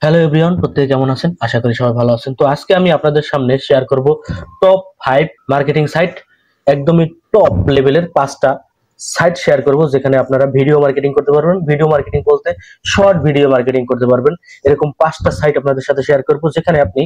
Hello everyone, প্রত্যেকে কেমন আছেন? আশা করি সবাই ভালো আছেন। তো আজকে আমি আপনাদের সামনে শেয়ার করব টপ 5 মার্কেটিং সাইট, একদমই টপ লেভেলের 5টা সাইট শেয়ার করব, যেখানে আপনারা ভিডিও মার্কেটিং করতে পারবেন। ভিডিও মার্কেটিং বলতে শর্ট ভিডিও মার্কেটিং করতে পারবেন। এরকম 5টা সাইট আপনাদের সাথে শেয়ার করব, যেখানে আপনি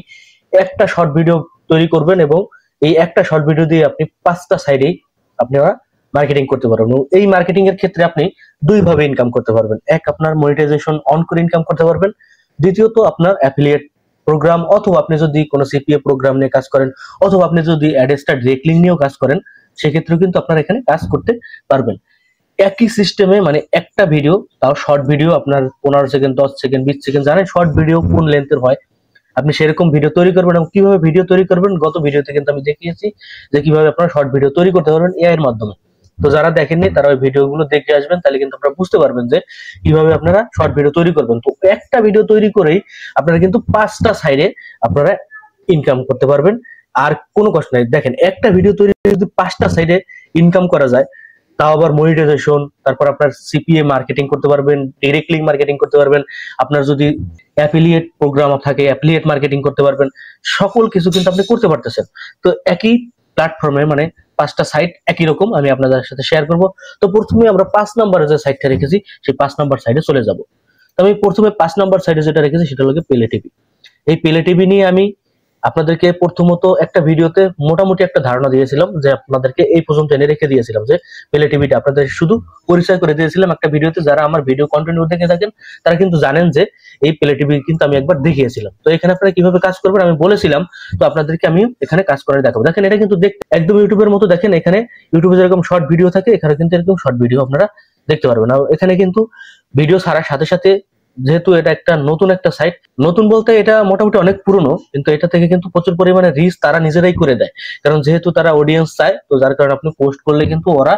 একটা শর্ট ভিডিও তৈরি করবেন এবং এই একটা শর্ট ভিডিও দিয়ে আপনি 5টা সাইডেই আপনারা মার্কেটিং করতে পারবেন। এবং এই মার্কেটিং এর ক্ষেত্রে আপনি দুই ভাবে ইনকাম করতে পারবেন। এক, আপনার মনিটাইজেশন অন করে ইনকাম করতে পারবেন। দ্বিতীয়ত, আপনার অ্যাফিলিয়েট প্রোগ্রাম, অথবা আপনি যদি কোনো সিপিএ প্রোগ্রাম নিয়ে কাজ করেন, অথবা আপনি যদি অ্যাডস্টার ডিরেক্ট লিঙ্ক নিয়েও কাজ করেন, সেক্ষেত্রেও কিন্তু আপনারা এখানে কাজ করতে পারবেন। একই সিস্টেমে, মানে একটা ভিডিও, তাও শর্ট ভিডিও, আপনার 15 সেকেন্ড, 10 সেকেন্ড, 20 সেকেন্ড, জানেন শর্ট ভিডিও কোন লেন্থের হয়। আপনি সেরকম ভিডিও তৈরি করবেন। এবং কিভাবে ভিডিও তৈরি করবেন, গত ভিডিওতে কিন্তু আমি দেখিয়েছি যে কিভাবে আপনারা শর্ট ভিডিও তৈরি করতে পারবেন এআই এর মাধ্যমে। তো যারা দেখেননি তারা ওই ভিডিওগুলো দেখে আসবেন, তাহলে কিন্তু আপনারা বুঝতে পারবেন যে কিভাবে আপনারা শর্ট ভিডিও তৈরি করবেন। তো একটা ভিডিও তৈরি করেই আপনারা কিন্তু 5টা সাইডে আপনারা ইনকাম করতে পারবেন। আর কোনো কষ্ট নাই। দেখেন, একটা ভিডিও তৈরি করে যদি 5টা সাইডে ইনকাম করা যায়, তাও আবার মনিটাইজেশন, তারপর আপনার সিপিএ মার্কেটিং করতে পারবেন, ডিরেক্ট লিঙ্ক মার্কেটিং করতে পারবেন, আপনার যদি অ্যাফিলিয়েট প্রোগ্রাম থাকে অ্যাফিলিয়েট মার্কেটিং করতে পারবেন। সকল কিছু কিন্তু আপনি করতে পারতেছেন। তো একই প্ল্যাটফর্মে, মানে 5টা সাইট একই রকম আমি আপনাদের সাথে শেয়ার করব। তো প্রথমে আমরা 5 নম্বরে যে সাইটটা রেখেছি সেই 5 নম্বর সাইডে চলে যাব। তো আমি প্রথমে 5 নম্বর সাইডে যেটা রেখেছি সেটা হলো পেলে টিভি। এই পেলে টিভি নিয়ে আমি আপনাদেরকে প্রথমত একটা ভিডিওতে মোটামুটি একটা ধারণা দিয়েছিলাম, যে আপনাদেরকে এই পর্যন্ত এনে রেখে দিয়েছিলাম, যে পেলে টিভিটা আপনাদের শুধু পরিচয় করে দিয়েছিলাম একটা ভিডিওতে। যারা আমার ভিডিও কন্টিনিউ দেখে থাকেন তারা কিন্তু জানেন যে এই পেলে টিভি কিন্তু আমি একবার দেখিয়েছিলাম। তো এখানে আপনারা কিভাবে কাজ করবেন আমি বলেছিলাম। তো আপনাদেরকে আমি এখানে কাজ করে দেখাবো। দেখেন, এটা কিন্তু একদম ইউটিউবের মতো। দেখেন, এখানে ইউটিউবে যেরকম শর্ট ভিডিও থাকে, এখানে কিন্তু এরকম শর্ট ভিডিও আপনারা দেখতে পারবেন। আর এখানে কিন্তু ভিডিও ছাড়ার সাথে সাথে, যেহেতু এটা একটা নতুন একটা সাইট, নতুন বলতে এটা মোটামুটি অনেক পুরনো, কিন্তু এটা থেকে কিন্তু প্রচুর পরিমাণে রিচ তারা নিজেরাই করে দেয়। কারণ যেহেতু তারা অডিয়েন্স চায়, তো যার কারণে আপনি পোস্ট করলে কিন্তু ওরা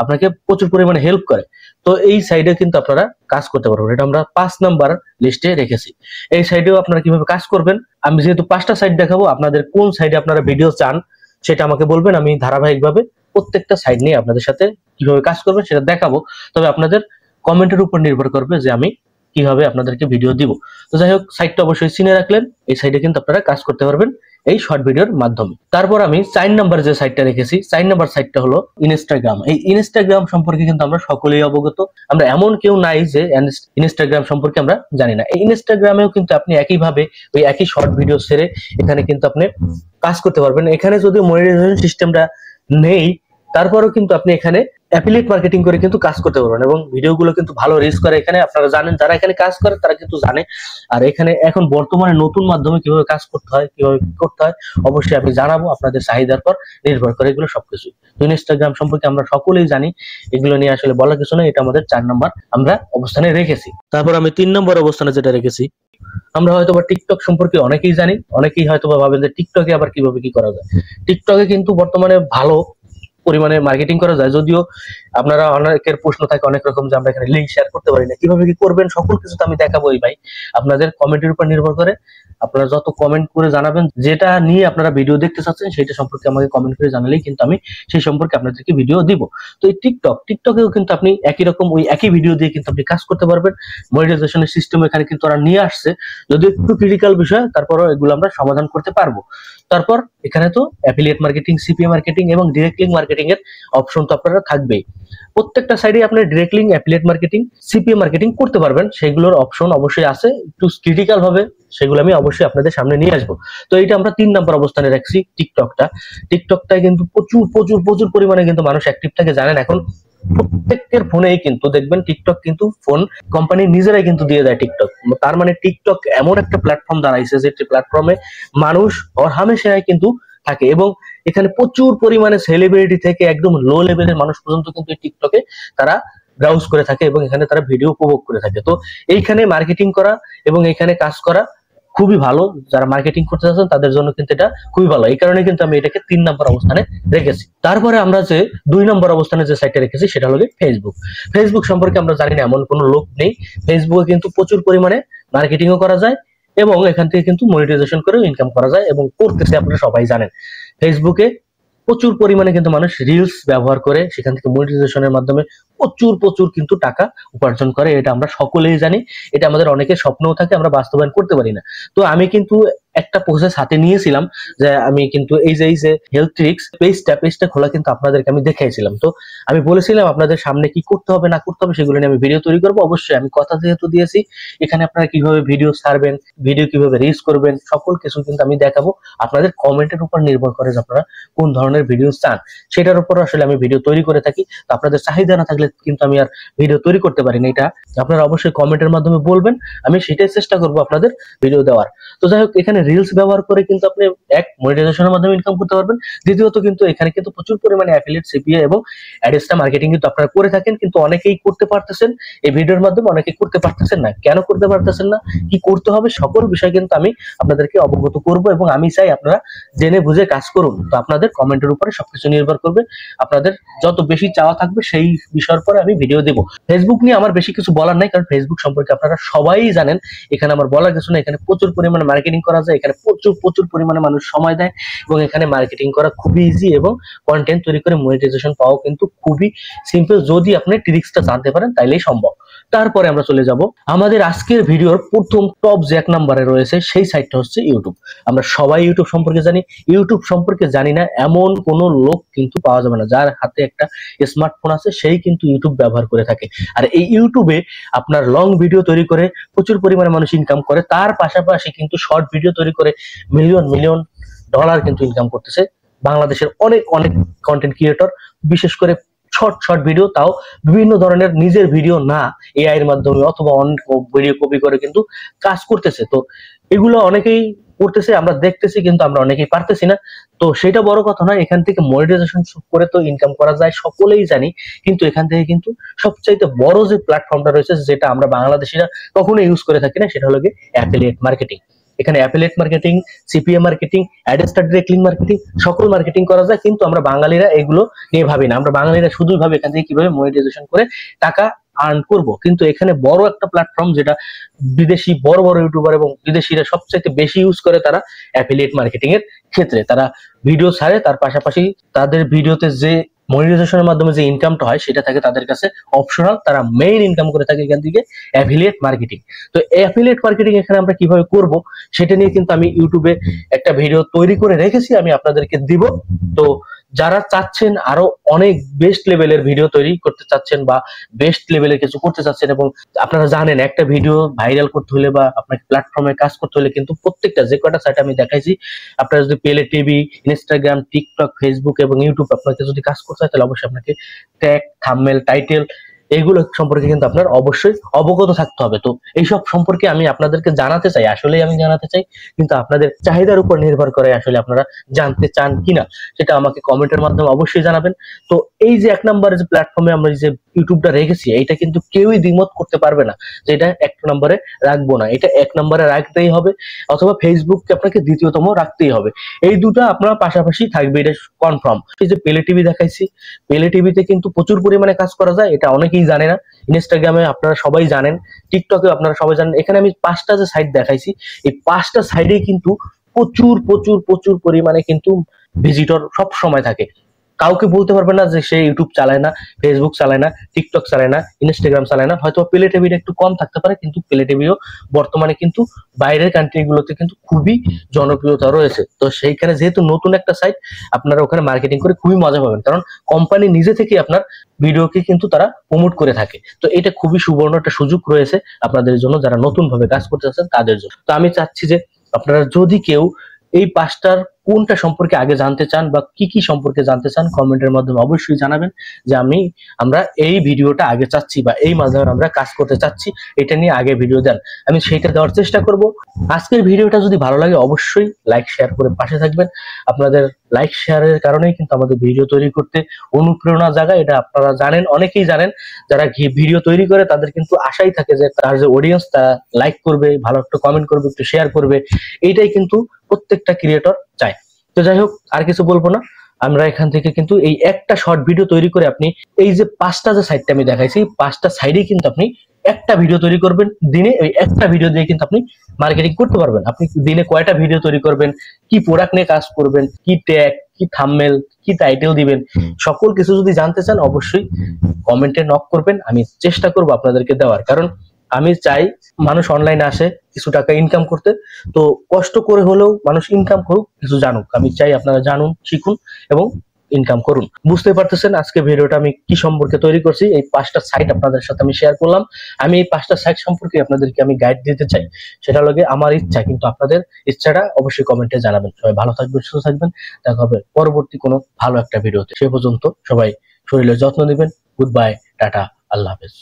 আপনাকে প্রচুর পরিমাণে হেল্প করে। তো এই সাইডে কিন্তু আপনারা কাজ করতে পারবেন। এটা আমরা 5 নাম্বার লিস্টে রেখেছি। এই সাইডেও আপনারা কিভাবে কাজ করবেন, আমি যেহেতু 5টা সাইট দেখাবো, আপনাদের কোন সাইডে আপনারা ভিডিও চান সেটা আমাকে বলবেন। আমি ধারাবাহিকভাবে প্রত্যেকটা সাইড নিয়ে আপনাদের সাথে কিভাবে কাজ করবেন সেটা দেখাবো। তবে আপনাদের কমেন্টের উপর নির্ভর করবে যে আমি কিভাবে আপনাদেরকে ভিডিও দিব। তো যাই হোক, সাইটটা অবশ্যই চিনে রাখলেন। এই সাইডে কিন্তু আপনারা কাজ করতে পারবেন এই শর্ট ভিডিওর মাধ্যমে। তারপর আমি 4 নাম্বার যে সাইটটা রেখেছি, 4 নাম্বার সাইটটা হলো ইনস্টাগ্রাম। এই ইনস্টাগ্রাম সম্পর্কে কিন্তু আমরা সকলেই অবগত। আমরা এমন কেউ নাই যে ইনস্টাগ্রাম সম্পর্কে আমরা জানি না। এই ইনস্টাগ্রামেও কিন্তু আপনি একইভাবে ওই একই শর্ট ভিডিও ছেড়ে এখানে কিন্তু আপনি কাজ করতে পারবেন। এখানে যদি মনিটাইজেশন সিস্টেমটা নেই, তারপরেও কিন্তু আপনি এখানে অ্যাফিলিয়েট মার্কেটিং করে কিন্তু কাজ করতে পারবেন। এবং ভিডিওগুলো কিন্তু ভালো রিচ করে। এখানে আপনারা জানেন, যারা এখানে কাজ করে তারা কিন্তু জানে। আর এখানে এখন বর্তমানে নতুন মাধ্যমে কিভাবে কাজ করতে হয়, কিভাবে কি করতে হয়, অবশ্যই আমি জানাবো। আপনাদের চাহিদার পর নির্ভর করে এগুলো সবকিছু। ইনস্টাগ্রাম সম্পর্কে আমরা সকলেই জানি, এগুলো নিয়ে আসলে বলার কিছু নেই। এটা আমাদের 4 নাম্বার আমরা অবস্থানে রেখেছি। তারপর আমি 3 নম্বর অবস্থানে যেটা রেখেছি, আমরা হয়তো বা টিকটক সম্পর্কে অনেকেই জানি। অনেকেই হয়তো বা ভাবেন যে টিকটকে আবার কিভাবে কি করা যায়। টিকটকে কিন্তু বর্তমানে ভালো পরিমাণে মার্কেটিং করা যায়। যদিও আপনারা অনেকের প্রশ্ন থাকে অনেক রকম, যে আমরা এখানে লিঙ্ক শেয়ার করতে পারি না, কিভাবে কি করবেন সকল কিছু তো আমি দেখাবোই ভাই। আপনাদের কমেন্টের উপর নির্ভর করে। আপনারা যত কমেন্ট করে জানাবেন যেটা নিয়ে আপনারা ভিডিও দেখতে চাচ্ছেন, সেটা সম্পর্কে আমাকে কমেন্ট করে জানালেই কিন্তু আমি সেই সম্পর্কে আপনাদেরকে ভিডিও দিব। তো এই টিকটকেও কিন্তু আপনি একই রকম ওই একই ভিডিও দিয়ে কিন্তু আপনি কাজ করতে পারবেন। মনিটাইজেশনের সিস্টেম এখানে কিন্তু ওরা নিয়ে আসছে, যদি একটু ক্রিটিক্যাল বিষয়, তারপরও এগুলো আমরা সমাধান করতে পারবো। তারপর এখানে তো অ্যাফিলিয়েট মার্কেটিং, সিপিএ মার্কেটিং এবং ডিরেক্ট লিঙ্ক মার্কেটিং এর অপশন তো আপনারা থাকবেই। প্রত্যেকটা সাইডে আপনি direct link, affiliate marketing, CPA marketing করতে পারবেন। সেগুলোর অপশন অবশ্যই আছে, একটু ক্রিটিক্যাল ভাবে সেগুলো আমি অবশ্যই আপনাদের সামনে নিয়ে আসবো। তো এটা আমরা 3 নাম্বার অবস্থানে রাখছি টিকটকটায় কিন্তু প্রচুর প্রচুর প্রচুর পরিমাণে কিন্তু মানুষ অ্যাক্টিভ থাকে। জানেন, এখন প্রত্যেকের ফোনেই কিন্তু দেখবেন টিকটক কিন্তু ফোন কোম্পানি নিজেরাই কিন্তু দিয়ে দেয় টিকটক। তার মানে টিকটক এমন একটা প্ল্যাটফর্ম দাঁড়াইছে, যে প্ল্যাটফর্মে মানুষ হরহামেশাই কিন্তু থাকে। এবং এখানে প্রচুর পরিমাণে সেলিব্রিটি থেকে একদম লো লেভেলের মানুষ পর্যন্ত কিন্তু এই টিকটকে তারা ব্রাউজ করে থাকে এবং এখানে তারা ভিডিও উপভোগ করে থাকে। তো এইখানে মার্কেটিং করা এবং এখানে কাজ করা খুবই ভালো। যারা মার্কেটিং করতে চাচ্ছেন তাদের জন্য কিন্তু এটা খুবই ভালো। এই কারণে কিন্তু আমি এটাকে 3 নাম্বার অবস্থানে রেখেছি। তারপরে আমরা যে 2 নম্বর অবস্থানে যে সাইটটা রেখেছি সেটা হলো ফেসবুক। ফেসবুক সম্পর্কে আমরা জানি না এমন কোনো লোক নেই। ফেসবুকে কিন্তু প্রচুর পরিমাণে মার্কেটিংও করা যায় এবং এখান থেকে কিন্তু মনিটাইজেশন করেও ইনকাম করা যায় এবং করতেছে, আপনারা সবাই জানেন। ফেসবুকে প্রচুর পরিমাণে কিন্তু মানুষ রিলস ব্যবহার করে সেখান থেকে মনিটাইজেশনের মাধ্যমে প্রচুর প্রচুর কিন্তু টাকা উপার্জন করে। এটা আমরা সকলেই জানি, এটা আমাদের অনেকের স্বপ্নও থাকে, আমরা বাস্তবায়ন করতে পারি না। তো আমি কিন্তু একটা প্রসেস হাতে নিয়েছিলাম, যে আমি কিন্তু এই যে হেলথ ট্রিক্স পেজটা খোলা কিন্তু আপনাদেরকে আমি দেখাইছিলাম। তো আমি বলেছিলাম আপনাদের সামনে কি করতে হবে না করতে হবে সেগুলো নিয়ে আমি ভিডিও তৈরি করবো। অবশ্যই আমি কথা যেহেতু দিয়েছি, এখানে আপনারা কিভাবে ভিডিও ছাড়বেন, ভিডিও কিভাবে রিচ করবেন, সকল কিছু কিন্তু আমি দেখাবো। আপনাদের কমেন্টের উপর নির্ভর করে যে আপনারা কোন ধরনের ভিডিও চান, সেটার উপর আসলে আমি ভিডিও তৈরি করে থাকি। তো আপনাদের চাহিদা না থাকলে কিন্তু আমি আর ভিডিও তৈরি করতে পারি না। এটা আপনারা অবশ্যই কমেন্টের মাধ্যমে বলবেন, আমি সেটাই চেষ্টা করবো আপনাদের ভিডিও দেওয়ার। তো যাই হোক, এখানে রিলস ব্যবহার করে কিন্তু আপনি এক মনিটাইজেশনের মাধ্যমে ইনকাম করতে পারবেন। দ্বিতীয়ত কিন্তু এখানে কিন্তু প্রচুর পরিমাণে অ্যাফিলিয়েট, সিপিএ এবং অ্যাডেস্টা মার্কেটিং কিন্তু আপনারা করে থাকেন, কিন্তু অনেকেই করতে পারতেছেন এই ভিডিওর মাধ্যমে, অনেকেই করতে পারতেছেন না। কেন করতে পারতেছেন না, কি করতে হবে, সকল বিষয় কিন্তু আমি আপনাদেরকে অবগত করব এবং আমি চাই আপনারা জেনে বুঝে কাজ করুন। তো আপনাদের কমেন্টের উপরে সবকিছু নির্ভর করবে, আপনাদের যত বেশি চাওয়া থাকবে সেই বিষয়ের পরে আমি ভিডিও দেব। ফেসবুক নিয়ে আমার বেশি কিছু বলার নাই, কারণ ফেসবুক সম্পর্কে আপনারা সবাই জানেন, এখানে আমার বলার কিছু না। এখানে প্রচুর পরিমাণে মার্কেটিং করা যায়, এখানে প্রচুর প্রচুর পরিমাণে মানুষ সময় দেয় এবং এখানে মার্কেটিং করা খুবই ইজি এবং কন্টেন্ট তৈরি করে মনিটাইজেশন পাওয়া কিন্তু খুবই সিম্পল। যদি আপনি ট্রিক্সটা জানতে পারেন তাইলেই সম্ভব। তারপরে আমরা চলে যাব আমাদের আজকের ভিডিওর প্রথম টপ যে এক নম্বরে রয়েছে সেই সাইটটা হচ্ছে ইউটিউব। আমরা সবাই ইউটিউব সম্পর্কে জানি, ইউটিউব সম্পর্কে জানি না এমন কোনো লোক কিন্তু পাওয়া যাবে না যার হাতে একটা স্মার্টফোন আছে সেই কিন্তু ইউটিউব ব্যবহার করে থাকে। আর এই ইউটিউবে আপনার লং ভিডিও তৈরি করে প্রচুর পরিমাণে মানুষ ইনকাম করে, তার পাশাপাশি কিন্তু শর্ট ভিডিও তৈরি করে মিলিয়ন মিলিয়ন ডলার কিন্তু ইনকাম করতেছে বাংলাদেশের অনেক অনেক কন্টেন্ট ক্রিয়েটর। বিশেষ করে শর্ট শর্ট ভিডিও, তাও বিভিন্ন ধরনের, নিজের ভিডিও না, এআই এর মাধ্যমে অথবা অনেক ভিডিও কপি করে কিন্তু কাজ করতেছে। তো এগুলো অনেকেই করতেছে, আমরা দেখতেছি, কিন্তু আমরা অনেকেই পারতেছি না। তো সেটা বড় কথা নয়, এখান থেকে মনিটাইজেশন করে তো ইনকাম করা যায় সকলেই জানি, কিন্তু এখান থেকে কিন্তু সবচাইতে বড় যে প্ল্যাটফর্মটা রয়েছে, যেটা আমরা বাংলাদেশিরা কখনো ইউজ করে থাকি না, সেটা হলো অ্যাফিলিয়েট মার্কেটিং। এখানে affiliate marketing, CPA marketing, Adster direct link marketing, সকল মার্কেটিং করা যায়, কিন্তু আমরা বাঙালিরা এগুলো নিয়ে ভাবি না। আমরা বাঙালিরা শুধুই ভাবি এখান থেকে কিভাবে মনিটাইজেশন করে টাকা আর্ন করব। কিন্তু এখানে বড় একটা প্ল্যাটফর্ম, যেটা বিদেশি বড় বড় ইউটিউবার এবং বিদেশিরা সবচেয়ে বেশি ইউজ করে, তারা অ্যাফিলিয়েট মার্কেটিং এর ক্ষেত্রে তারা ভিডিও ছাড়ে, তার পাশাপাশি তাদের ভিডিওতে যে মনিটাইজেশনের মাধ্যমে যে ইনকামটা হয় সেটা থাকে তাদের কাছে অপশনাল, তারা মেইন ইনকাম করে থাকে এখান থেকে অ্যাফিলিয়েট মার্কেটিং। তো অ্যাফিলিয়েট মার্কেটিং এখানে আমরা কিভাবে করব সেটা নিয়ে কিন্তু আমি ইউটিউবে একটা ভিডিও তৈরি করে রেখেছি, আমি আপনাদেরকে দিব। তো যারা চাচ্ছেন আরো অনেক বেস্ট লেভেলের ভিডিও তৈরি করতে চাচ্ছেন বা বেস্ট লেভেলের কিছু করতে চাচ্ছেন, এবং আপনারা জানেন একটা ভিডিও ভাইরাল করতে হলে বা আপনাকে প্ল্যাটফর্মে কাজ করতে হলে কিন্তু প্রত্যেকটা যে কয়টা সাইট আমি দেখাইছি, আপনারা যদি পেলে টিভি, ইনস্টাগ্রাম, টিকটক, ফেসবুক এবং ইউটিউব আপনাকে যদি কাজ করতে হয়, তাহলে অবশ্যই আপনাকে ট্যাগ, থাম্বনেল, টাইটেল এগুলো সম্পর্কে কিন্তু আপনার অবশ্যই অবগত থাকতে হবে। তো এইসব সম্পর্কে আমি আপনাদেরকে জানাতে চাই, আসলেই আমি জানাতে চাই, কিন্তু আপনাদের চাহিদার উপর নির্ভর করে আসলে আপনারা জানতে চান কিনা সেটা আমাকে কমেন্টের মাধ্যমে অবশ্যই জানাবেন। তো এই যে এক নম্বরে যে প্ল্যাটফর্মে আমরা যে ইউটিউবটা রেখেছি, এইটা কিন্তু কেউই দ্বিমত করতে পারবে না যে এটা এক নম্বরে রাখবো না, এটা এক নম্বরে রাখতেই হবে, অথবা ফেসবুককে আপনাকে দ্বিতীয়তম রাখতেই হবে। এই দুটো আপনার পাশাপাশি থাকবে, এটা কনফার্ম। এই যে পেলে টিভি দেখাইছি, পেলে টিভিতে কিন্তু প্রচুর পরিমাণে কাজ করা যায়, এটা অনেকেই জানে না। ইনস্টাগ্রামে আপনারা সবাই জানেন, টিকটকে আপনারা সবাই জানেন। এখানে আমি 5টা যে সাইট দেখাইছি, এই 5টা সাইডে কিন্তু প্রচুর প্রচুর প্রচুর পরিমাণে কিন্তু ভিজিটর সব সময় থাকে। কাউকে বলতে পারবে না যে সে ইউটিউব চালায় না, ফেসবুক চালায় না, টিকটক চালায় না, ইনস্টাগ্রাম চালায় না। হয়তো প্লে টিভিটা একটু কম থাকতে পারে, কিন্তু প্লে টিভিও বর্তমানে কিন্তু বাইরের কান্ট্রি গুলোতে কিন্তু খুবই জনপ্রিয়তা রয়েছে। তো সেইখানে যেহেতু নতুন একটা সাইট, আপনারা ওখানে মার্কেটিং করে খুবই মজা পাবেন, কারণ কোম্পানি নিজে থেকে আপনার ভিডিওকে কিন্তু তারা প্রমোট করে থাকে। তো এটা খুবই সুবর্ণ একটা সুযোগ রয়েছে আপনাদের জন্য, যারা নতুন ভাবে কাজ করতে চাচ্ছেন তাদের জন্য। তো আমি চাচ্ছি যে আপনারা যদি কেউ এই 5টার কোনটা সম্পর্কে আগে জানতে চান বা কি কি সম্পর্কে জানতে চান, কমেন্টের মাধ্যমে অবশ্যই জানাবেন যে আমরা এই ভিডিওটা আগে চাচ্ছি বা এই মাধ্যমে আমরা কাজ করতে চাচ্ছি, এটা নিয়ে আগে ভিডিও দেন, আমি সেইটা দেওয়ার চেষ্টা করব। আজকের ভিডিওটা যদি ভালো লাগে অবশ্যই লাইক শেয়ার করে পাশে থাকবেন। আপনাদের লাইক শেয়ারের কারণেই কিন্তু আমাদের ভিডিও তৈরি করতে অনুপ্রেরণা জাগায়, এটা আপনারা জানেন, অনেকেই জানেন। যারা ভিডিও তৈরি করে তাদের কিন্তু আশাই থাকে যে তার যে অডিয়েন্স তারা লাইক করবে, ভালো একটা কমেন্ট করবে, একটু শেয়ার করবে, এইটাই কিন্তু প্রত্যেকটা ক্রিয়েটর চায়। তো যাই হোক, আর কিছু বলবো না। আমরা এখান থেকে কিন্তু এই একটা শর্ট ভিডিও তৈরি করে আপনি এই যে 5টা যে সাইটটা আমি দেখাইছি, 5টা সাইডে কিন্তু আপনি একটা ভিডিও তৈরি করবেন দিনে, ওই একটা ভিডিও দিয়ে কিন্তু আপনি মার্কেটিং করতে পারবেন। আপনি দিনে কয়টা ভিডিও তৈরি করবেন, কি প্রোডাক্ট নিয়ে কাজ করবেন, কি ট্যাগ, কি থাম্বনেল, কি টাইটেল দিবেন, সকল কিছু যদি জানতে চান অবশ্যই কমেন্টে নক করবেন, আমি চেষ্টা করব আপনাদেরকে দেওয়ার। কারণ আমি চাই মানুষ অনলাইনে আসে কিছু টাকা ইনকাম করতে, তো কষ্ট করে হলেও মানুষ ইনকাম করুক, কিছু জানুক। আমি চাই আপনারা জানুন, শিখুন এবং ইনকাম করুন। বুঝতে পারতেছেন আজকে ভিডিওটা আমি কি সম্পর্কে তৈরি করছি। এই 5টা সাইট আপনাদের সাথে আমি শেয়ার করলাম। আমি এই 5টা সাইট সম্পর্কে আপনাদেরকে আমি গাইড দিতে চাই, সেটা লগে আমার ইচ্ছা, কিন্তু আপনাদের ইচ্ছাটা অবশ্যই কমেন্টে জানাবেন। সবাই ভালো থাকবেন, সুস্থ থাকবেন। দেখা হবে পরবর্তী কোনো ভালো একটা ভিডিওতে। সে পর্যন্ত সবাই শরীরের যত্ন নেবেন। গুড বাই, টাটা, আল্লাহ হাফেজ।